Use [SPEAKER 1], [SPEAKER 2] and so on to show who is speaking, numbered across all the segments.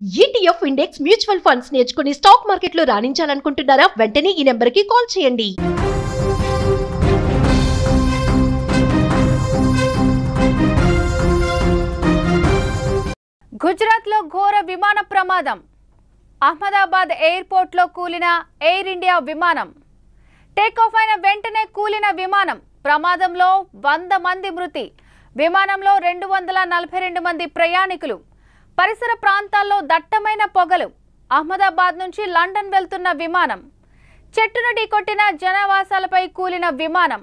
[SPEAKER 1] ETF index mutual funds నేర్చుకుని stock మార్కెట్లో రాణించాలనుకుంటున్నారా? వెంటనే ఈ నెంబర్కి కాల్ చేయండి.
[SPEAKER 2] గుజరాత్లో ఘోర విమాన ప్రమాదం. అహ్మదాబాద్ ఎయిర్పోర్ట్లో కూలిన ఎయిర్ ఇండియా విమానం. టేకాఫ్ అయిన వెంటనే కూలిన విమానం. ప్రమాదంలో 100 మంది మృతి. విమానంలో 242 మంది ప్రయాణికులు. పరిసర ప్రాంతాల్లో దట్టమైన పొగలు. అహ్మదాబాద్ నుంచి లండన్ వెళ్తున్న విమానం. చెట్టును ఢీకొట్టిన జనావాసాలపై కూలిన విమానం.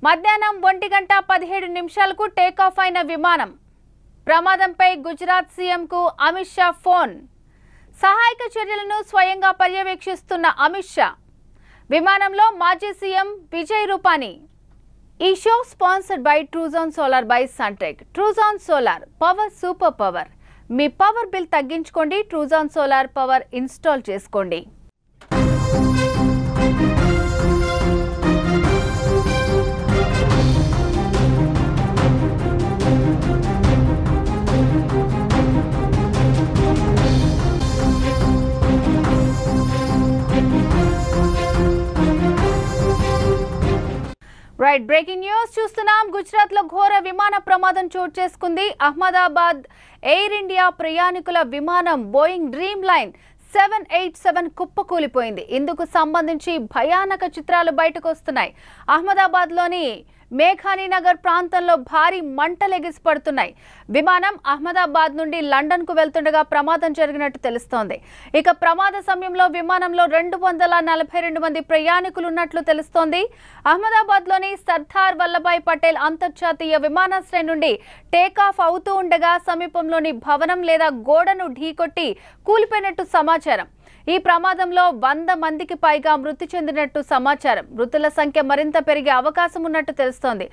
[SPEAKER 2] మధ్యాహ్నం 1:17 టేకాఫ్ అయిన విమానం. ప్రమాదంపై గుజరాత్ సీఎంకు అమిత్ షా ఫోన్. సహాయక చర్యలను స్వయంగా పర్యవేక్షిస్తున్న అమిత్ షా. విమానంలో మాజీ సీఎం విజయ్ రూపానీ. ఈ show sponsored by Trujon solar by Suntek. Trujon solar power super power. మీ పవర్ బిల్ తగ్గించుకోండి. ట్రూజాన్ సోలార్ పవర్ ఇన్స్టాల్ చేసుకోండి. రైట్, బ్రేకింగ్ న్యూస్ చూస్తున్నాం. గుజరాత్ లో ఘోర విమాన ప్రమాదం చోటు చేసుకుంది. అహ్మదాబాద్ ఎయిర్ ఇండియా ప్రయాణికుల విమానం బోయింగ్ డ్రీమ్ లైన్ 787 కుప్పకూలిపోయింది. ఇందుకు సంబంధించి భయానక చిత్రాలు బయటకు వస్తున్నాయి. అహ్మదాబాద్ లోని మేఘానీ నగర్ ప్రాంతంలో భారీ మంటలు ఎగిసిపడుతున్నాయి. విమానం అహ్మదాబాద్ నుండి లండన్ కు వెళ్తుండగా ప్రమాదం జరిగినట్టు తెలుస్తోంది. ఇక ప్రమాద సమయంలో విమానంలో 242 మంది ప్రయాణికులు ఉన్నట్లు తెలుస్తోంది. అహ్మదాబాద్ లోని సర్దార్ వల్లభాయ్ పటేల్ అంతర్జాతీయ విమానాశ్రయం నుండి టేకాఫ్ అవుతూ ఉండగా సమీపంలోని భవనం లేదా గోడను ఢీకొట్టి కూలిపోయినట్టు సమాచారం. ఈ ప్రమాదంలో 100 మందికి పైగా మృతి చెందినట్టు సమాచారం. మృతుల సంఖ్య మరింత పెరిగే అవకాశం ఉన్నట్టు తెలుస్తోంది.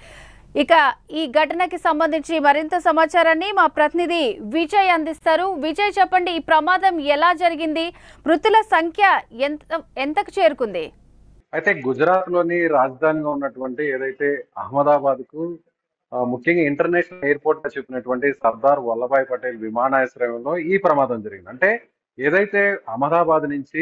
[SPEAKER 2] ఇక ఈ ఘటనకి సంబంధించి మరింత సమాచారాన్ని మా ప్రతినిధి విజయ్ అందిస్తారు. విజయ్, చెప్పండి, ఈ ప్రమాదం ఎలా జరిగింది? మృతుల సంఖ్య ఎంతకు చేరుకుంది?
[SPEAKER 3] అయితే గుజరాత్ లోని రాజధానిగా ఉన్నటువంటి ఏదైతే అహ్మదాబాద్ కు ముఖ్యంగా ఇంటర్నేషనల్ ఎయిర్పోర్ట్ గా చెప్పినటువంటి సర్దార్ వల్లభాయ్ పటేల్ విమానాశ్రయంలో ఈ ప్రమాదం జరిగింది. అంటే ఏదైతే అహ్మదాబాద్ నుంచి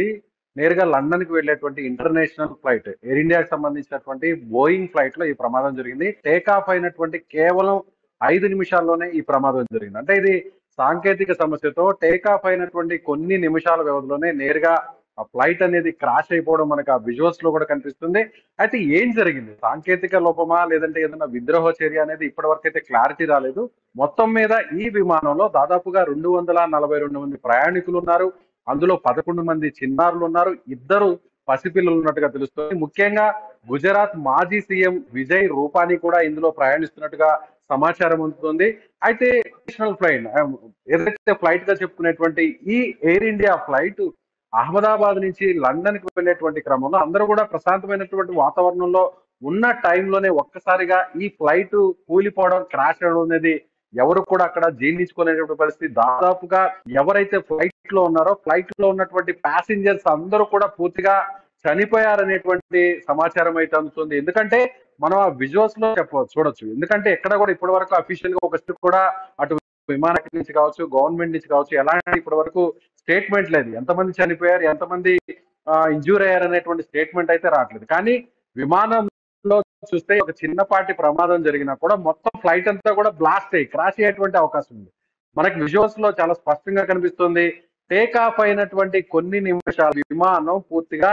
[SPEAKER 3] నేరుగా లండన్ కి వెళ్ళేటువంటి ఇంటర్నేషనల్ ఫ్లైట్ ఎయిర్ ఇండియాకి సంబంధించినటువంటి బోయింగ్ ఫ్లైట్ లో ఈ ప్రమాదం జరిగింది. టేకాఫ్ అయినటువంటి కేవలం 5 నిమిషాల్లోనే ఈ ప్రమాదం జరిగింది. అంటే ఇది సాంకేతిక సమస్యతో టేకాఫ్ అయినటువంటి కొన్ని నిమిషాల వ్యవధిలోనే నేరుగా ఆ ఫ్లైట్ అనేది క్రాష్ అయిపోవడం మనకు ఆ విజువల్స్ లో కూడా కనిపిస్తుంది. అయితే ఏం జరిగింది? సాంకేతిక లోపమా లేదంటే ఏదైనా విద్రోహ చర్య అనేది ఇప్పటి వరకు అయితే క్లారిటీ రాలేదు. మొత్తం మీద ఈ విమానంలో దాదాపుగా 242 మంది ప్రయాణికులు ఉన్నారు. అందులో 11 మంది చిన్నారులు ఉన్నారు. 2 పసిపిల్లలు ఉన్నట్టుగా తెలుస్తుంది. ముఖ్యంగా గుజరాత్ మాజీ సీఎం విజయ్ రూపానీ కూడా ఇందులో ప్రయాణిస్తున్నట్టుగా సమాచారం అందుతుంది. అయితే నేషనల్ ఫ్లైట్ ఏదైతే ఫ్లైట్ గా చెప్పుకునేటువంటి ఈ ఎయిర్ ఇండియా ఫ్లైట్ అహ్మదాబాద్ నుంచి లండన్ కి వెళ్ళేటువంటి క్రమంలో అందరూ కూడా ప్రశాంతమైనటువంటి వాతావరణంలో ఉన్న టైంలోనే ఒక్కసారిగా ఈ ఫ్లైట్ కూలిపోవడం, క్రాష్ అవడం అనేది ఎవరు కూడా అక్కడ జీర్ణించుకునేటువంటి పరిస్థితి. దాదాపుగా ఎవరైతే ఫ్లైట్ లో ఉన్నారో ఫ్లైట్ లో ఉన్నటువంటి ప్యాసింజర్స్ అందరూ కూడా పూర్తిగా చనిపోయారనేటువంటి సమాచారం అయితే అందుతుంది. ఎందుకంటే మనం ఆ విజువల్స్ లో చూడొచ్చు. ఎందుకంటే ఎక్కడ కూడా ఇప్పటి వరకు అఫీషియల్ గా ఒక స్టెప్ కూడా అటు విమానం నుంచి కావచ్చు, గవర్నమెంట్ నుంచి కావచ్చు, ఎలాంటి ఇప్పటి వరకు స్టేట్మెంట్ లేదు. ఎంతమంది చనిపోయారు, ఎంతమంది ఇంజ్యూర్ అయ్యారు అనేటువంటి స్టేట్మెంట్ అయితే రావట్లేదు. కానీ విమానంలో చూస్తే ఒక చిన్నపాటి ప్రమాదం జరిగినా కూడా మొత్తం ఫ్లైట్ అంతా కూడా బ్లాస్ట్ అయ్యి క్రాష్ అయ్యేటువంటి అవకాశం ఉంది. మనకి విజువల్స్ లో చాలా స్పష్టంగా కనిపిస్తుంది. టేక్ ఆఫ్ అయినటువంటి కొన్ని నిమిషాలు విమానం పూర్తిగా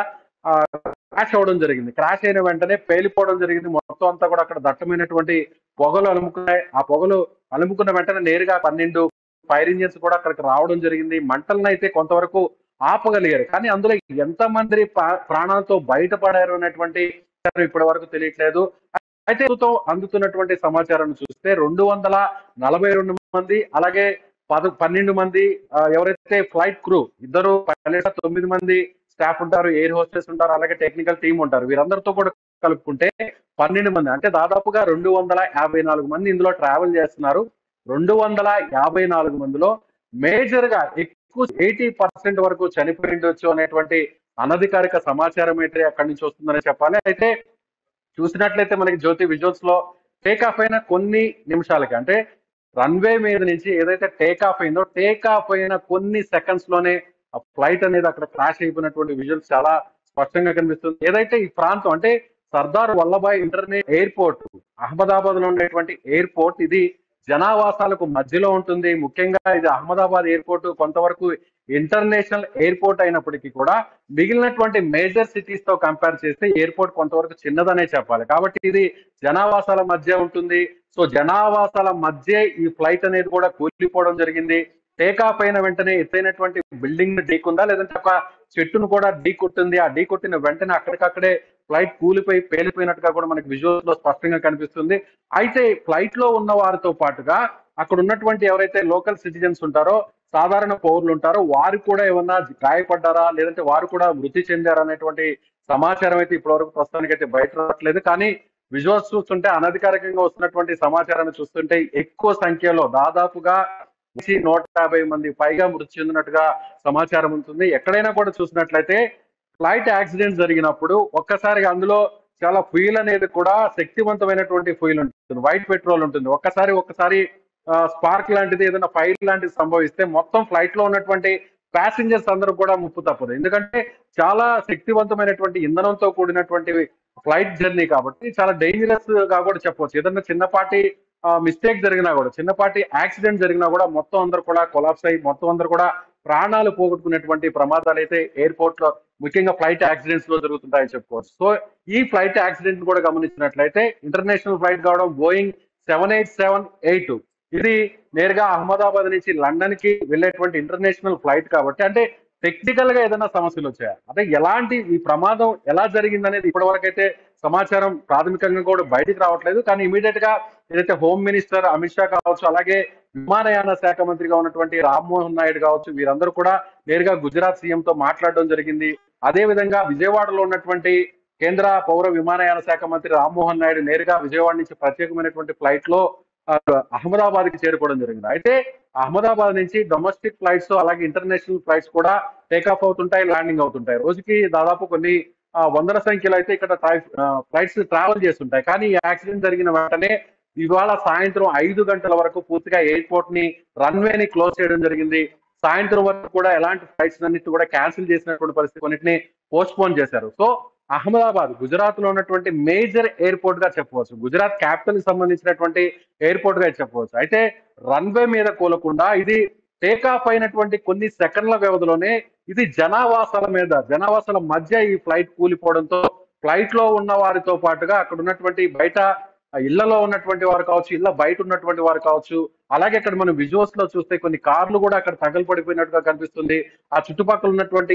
[SPEAKER 3] క్రాష్ అవ్వడం జరిగింది. క్రాష్ అయిన వెంటనే పేలిపోవడం జరిగింది. మొత్తం అంతా కూడా అక్కడ దట్టమైనటువంటి పొగలు అలుముకున్నాయి. ఆ పొగలు అలుముకున్న వెంటనే నేరుగా 12 ఫైర్ ఇంజిన్స్ కూడా అక్కడికి రావడం జరిగింది. మంటలను అయితే కొంతవరకు ఆపగలిగారు. కానీ అందులో ఎంతమంది ప్రాణాలతో బయటపడారు అనేటువంటి ఇప్పటి వరకు తెలియట్లేదు. అయితే అందుతున్నటువంటి సమాచారాన్ని చూస్తే 242 మంది, అలాగే 12 మంది ఎవరైతే ఫ్లైట్ క్రూ 2 పైలట్స్, 9 మంది స్టాఫ్ ఉంటారు, ఎయిర్ హోస్టెస్ ఉంటారు, అలాగే టెక్నికల్ టీమ్ ఉంటారు. వీరందరితో కూడా కలుపుకుంటే 12 మంది, అంటే దాదాపుగా 254 మంది ఇందులో ట్రావెల్ చేస్తున్నారు. 254 మందిలో మేజర్ గా ఎక్కువ 80% వరకు చనిపోయి ఉండొచ్చు అనేటువంటి అనధికారిక సమాచారం అయితే అక్కడి నుంచి వస్తుందని చెప్పాలి. అయితే చూసినట్లయితే మనకి జ్యోతి విజువల్స్ లో టేక్ ఆఫ్ అయిన కొన్ని నిమిషాలకి, అంటే రన్వే మీద నుంచి ఏదైతే టేక్ ఆఫ్ అయిందో, టేక్ ఆఫ్ అయిన కొన్ని సెకండ్స్ లోనే ఆ ఫ్లైట్ అనేది అక్కడ క్రాష్ అయిపోయినటువంటి విజువల్స్ చాలా స్పష్టంగా కనిపిస్తుంది. ఏదైతే ఈ ప్రాంతం అంటే సర్దార్ వల్లభాయ్ ఇంటర్నేషనల్ ఎయిర్పోర్ట్, అహ్మదాబాద్ లో ఉండేటువంటి ఎయిర్పోర్ట్, ఇది జనావాసాలకు మధ్యలో ఉంటుంది. ముఖ్యంగా ఇది అహ్మదాబాద్ ఎయిర్పోర్ట్ కొంతవరకు ఇంటర్నేషనల్ ఎయిర్పోర్ట్ అయినప్పటికీ కూడా మిగిలినటువంటి మేజర్ సిటీస్ తో కంపేర్ చేస్తే ఎయిర్పోర్ట్ కొంతవరకు చిన్నదనే చెప్పాలి. కాబట్టి ఇది జనావాసాల మధ్య ఉంటుంది. సో జనావాసాల మధ్య ఈ ఫ్లైట్ అనేది కూడా కూలిపోవడం జరిగింది. టేకాఫ్ అయిన వెంటనే ఎత్తైనటువంటి బిల్డింగ్ ని ఢీకుందా, లేదంటే ఒక చెట్టును కూడా ఢీ కొట్టింది. ఆ ఢీ కొట్టిన వెంటనే అక్కడికక్కడే ఫ్లైట్ కూలిపోయి పేలిపోయినట్టుగా కూడా మనకి విజువల్స్ లో స్పష్టంగా కనిపిస్తుంది. అయితే ఫ్లైట్ లో ఉన్న వారితో పాటుగా అక్కడ ఉన్నటువంటి ఎవరైతే లోకల్ సిటిజన్స్ ఉంటారో, సాధారణ పౌరులు ఉంటారో, వారు కూడా ఏమన్నా గాయపడ్డారా, లేదంటే వారు కూడా మృతి చెందారా అనేటువంటి సమాచారం అయితే ఇప్పటివరకు ప్రస్తుతానికి అయితే బయట రావట్లేదు. కానీ విజువల్స్ చూస్తుంటే, అనధికారికంగా వస్తున్నటువంటి సమాచారాన్ని చూస్తుంటే ఎక్కువ సంఖ్యలో దాదాపుగా 150 మంది పైగా మృతి చెందినట్టుగా సమాచారం ఉంటుంది. ఎక్కడైనా కూడా చూసినట్లయితే ఫ్లైట్ యాక్సిడెంట్ జరిగినప్పుడు ఒక్కసారిగా అందులో చాలా ఫ్యూయల్ అనేది కూడా శక్తివంతమైనటువంటి ఫ్యూయల్ ఉంటుంది, వైట్ పెట్రోల్ ఉంటుంది. ఒక్కసారి స్పార్క్ లాంటిది, ఏదైనా ఫైర్ లాంటిది సంభవిస్తే మొత్తం ఫ్లైట్ లో ఉన్నటువంటి ప్యాసింజర్స్ అందరూ కూడా ముప్పు తప్పదు. ఎందుకంటే చాలా శక్తివంతమైనటువంటి ఇంధనంతో కూడినటువంటి ఫ్లైట్ జర్నీ కాబట్టి చాలా డేంజరస్ గా కూడా చెప్పవచ్చు. ఏదైనా చిన్నపాటి మిస్టేక్ జరిగినా కూడా, చిన్నపాటి యాక్సిడెంట్ జరిగినా కూడా మొత్తం అందరూ కూడా కొలాప్స్ అయ్యి మొత్తం అందరూ కూడా ప్రాణాలు పోగొట్టుకునేటువంటి ప్రమాదాలు అయితే ఎయిర్పోర్ట్ లో, ముఖ్యంగా ఫ్లైట్ యాక్సిడెంట్స్ లో జరుగుతుంటాయని చెప్పుకోవచ్చు. సో ఈ ఫ్లైట్ యాక్సిడెంట్ కూడా గమనించినట్లయితే ఇంటర్నేషనల్ ఫ్లైట్ కావడం బోయింగ్ 787-8, ఇది నేరుగా అహ్మదాబాద్ నుంచి లండన్ కి వెళ్ళేటువంటి ఇంటర్నేషనల్ ఫ్లైట్ కాబట్టి, అంటే టెక్నికల్ గా ఏదైనా సమస్యలు వచ్చాయా, అంటే ఎలాంటి ఈ ప్రమాదం ఎలా జరిగింది అనేది ఇప్పటి వరకు అయితే సమాచారం ప్రాథమికంగా కూడా బయటికి రావట్లేదు. కానీ ఇమీడియట్ గా ఏదైతే హోమ్ మినిస్టర్ అమిత్ షా కావచ్చు, అలాగే విమానయాన శాఖ మంత్రిగా ఉన్నటువంటి రామ్మోహన్ నాయుడు కావచ్చు, వీరందరూ కూడా నేరుగా గుజరాత్ సీఎం తో మాట్లాడడం జరిగింది. అదే విధంగా విజయవాడలో ఉన్నటువంటి కేంద్ర పౌర విమానయాన శాఖ మంత్రి రామ్మోహన్ నాయుడు నేరుగా విజయవాడ నుంచి ప్రత్యేకమైనటువంటి ఫ్లైట్ లో అహ్మదాబాద్ కి చేరుకోవడం జరిగింది. అయితే అహ్మదాబాద్ నుంచి డొమెస్టిక్ ఫ్లైట్స్ అలాగే ఇంటర్నేషనల్ ఫ్లైట్స్ కూడా టేకాఫ్ అవుతుంటాయి, ల్యాండింగ్ అవుతుంటాయి. రోజుకి దాదాపు కొన్ని వందల సంఖ్యలో అయితే ఇక్కడ ఫ్లైట్స్ ట్రావెల్ చేస్తుంటాయి. కానీ ఈ యాక్సిడెంట్ జరిగిన వెంటనే ఇవాళ సాయంత్రం 5 గంటల వరకు పూర్తిగా ఎయిర్పోర్ట్ ని, రన్వేని క్లోజ్ చేయడం జరిగింది. సాయంత్రం వరకు కూడా ఎలాంటి ఫ్లైట్స్ అన్నిటి కూడా క్యాన్సిల్ చేసినటువంటి పరిస్థితి, కొన్నిటిని పోస్ట్ పోన్ చేశారు. సో అహ్మదాబాద్ గుజరాత్ లో ఉన్నటువంటి మేజర్ ఎయిర్పోర్ట్ గా చెప్పవచ్చు, గుజరాత్ క్యాపిటల్ కి సంబంధించినటువంటి ఎయిర్పోర్ట్ గా చెప్పవచ్చు. అయితే రన్వే మీద కూలకుండా ఇది టేకాఫ్ అయినటువంటి కొన్ని సెకండ్ల వ్యవధిలోనే ఇది జనావాసాల మధ్య ఈ ఫ్లైట్ కూలిపోవడంతో ఫ్లైట్ లో ఉన్న వారితో పాటుగా అక్కడ ఉన్నటువంటి బయట ఇళ్లలో ఉన్నటువంటి వారు కావచ్చు, ఇళ్ల బయట ఉన్నటువంటి వారు కావచ్చు, అలాగే అక్కడ మనం విజువల్స్ లో చూస్తే కొన్ని కార్లు కూడా అక్కడ తగలపడిపోయినట్టుగా కనిపిస్తుంది. ఆ చుట్టుపక్కల ఉన్నటువంటి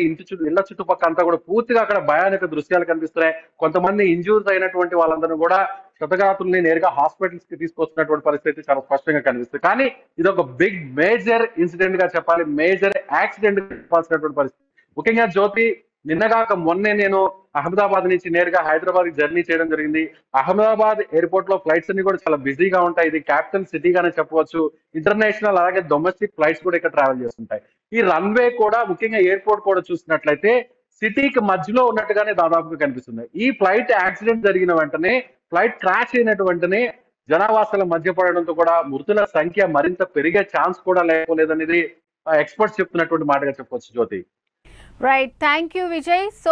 [SPEAKER 3] ఇళ్ల చుట్టుపక్కల అంతా కూడా పూర్తిగా అక్కడ భయానక దృశ్యాలు కనిపిస్తున్నాయి. కొంతమంది ఇంజూర్స్ అయినటువంటి వాళ్ళందరూ కూడా క్షతగాతుల్ని నేరుగా హాస్పిటల్స్ కి తీసుకొస్తున్నటువంటి పరిస్థితి చాలా స్పష్టంగా కనిపిస్తుంది. కానీ ఇది ఒక బిగ్ మేజర్ ఇన్సిడెంట్ గా చెప్పాలి, మేజర్ యాక్సిడెంట్ చెప్పాల్సినటువంటి పరిస్థితి. ముఖ్యంగా జ్యోతి, నిన్నగాక మొన్నే నేను అహ్మదాబాద్ నుంచి నేరుగా హైదరాబాద్ కి జర్నీ చేయడం జరిగింది. అహ్మదాబాద్ ఎయిర్పోర్ట్ లో ఫ్లైట్స్ అన్ని కూడా చాలా బిజీగా ఉంటాయి. ఇది క్యాపిటల్ సిటీగానే చెప్పవచ్చు. ఇంటర్నేషనల్ అలాగే డొమెస్టిక్ ఫ్లైట్స్ కూడా ఇక్కడ ట్రావెల్ చేస్తుంటాయి. ఈ రన్వే కూడా, ముఖ్యంగా ఎయిర్పోర్ట్ కూడా చూసినట్లయితే సిటీకి మధ్యలో ఉన్నట్టుగానే దాదాపుగా కనిపిస్తుంది. ఈ ఫ్లైట్ యాక్సిడెంట్ జరిగిన వెంటనే, ఫ్లైట్ క్రాష్ అయినట్టు వెంటనే జనావాసాల మధ్య పడడంతో కూడా మృతుల సంఖ్య మరింత పెరిగే ఛాన్స్ కూడా లేకపోలేదనేది ఎక్స్పర్ట్స్ చెప్తున్నటువంటి మాటగా చెప్పవచ్చు Jyothi.
[SPEAKER 2] Right, thank you Vijay. So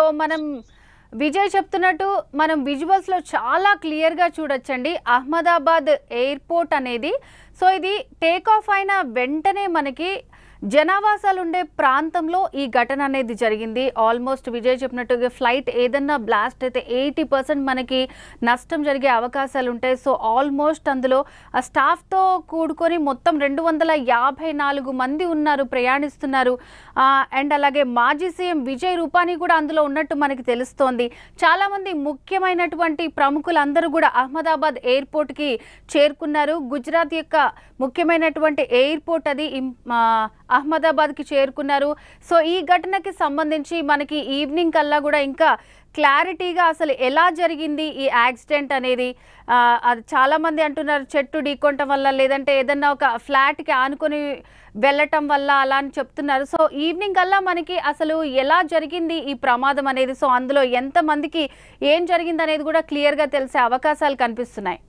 [SPEAKER 2] Vijay చెప్తున్నట్టు మనం విజువల్స్లో చాలా క్లియర్గా చూడొచ్చండి అహ్మదాబాద్ ఎయిర్పోర్ట్ అనేది. సో ఇది టేక్ ఆఫ్ అయిన వెంటనే మనకి జనావాసాలు ఉండే ప్రాంతంలో ఈ ఘటన అనేది జరిగింది. ఆల్మోస్ట్ విజయ్ చెప్పినట్టుగా ఫ్లైట్ ఏదన్నా బ్లాస్ట్ అయితే 80% మనకి నష్టం జరిగే అవకాశాలు ఉంటాయి. సో ఆల్మోస్ట్ అందులో ఆ స్టాఫ్తో కూడుకొని మొత్తం 254 మంది ఉన్నారు, ప్రయాణిస్తున్నారు. అండ్ అలాగే మాజీ సీఎం విజయ్ రూపానీ కూడా అందులో ఉన్నట్టు మనకి తెలుస్తోంది. చాలామంది ముఖ్యమైనటువంటి ప్రముఖులందరూ కూడా అహ్మదాబాద్ ఎయిర్పోర్ట్కి చేరుకున్నారు. గుజరాత్ యొక్క ముఖ్యమైనటువంటి ఎయిర్పోర్ట్ అది అహ్మదాబాద్కి చేరుకున్నారు. సో ఈ ఘటనకి సంబంధించి మనకి ఈవినింగ్ కల్లా కూడా ఇంకా క్లారిటీగా అసలు ఎలా జరిగింది ఈ యాక్సిడెంట్ అనేది, అది చాలామంది అంటున్నారు చెట్టు ఢీకొనటం వల్ల, లేదంటే ఏదన్నా ఒక ఫ్లాట్కి ఆనుకొని వెళ్ళటం వల్ల అలా అని చెప్తున్నారు. సో ఈవినింగ్ కల్లా మనకి అసలు ఎలా జరిగింది ఈ ప్రమాదం అనేది, సో అందులో ఎంతమందికి ఏం జరిగింది అనేది కూడా క్లియర్గా తెలిసే అవకాశాలు కనిపిస్తున్నాయి.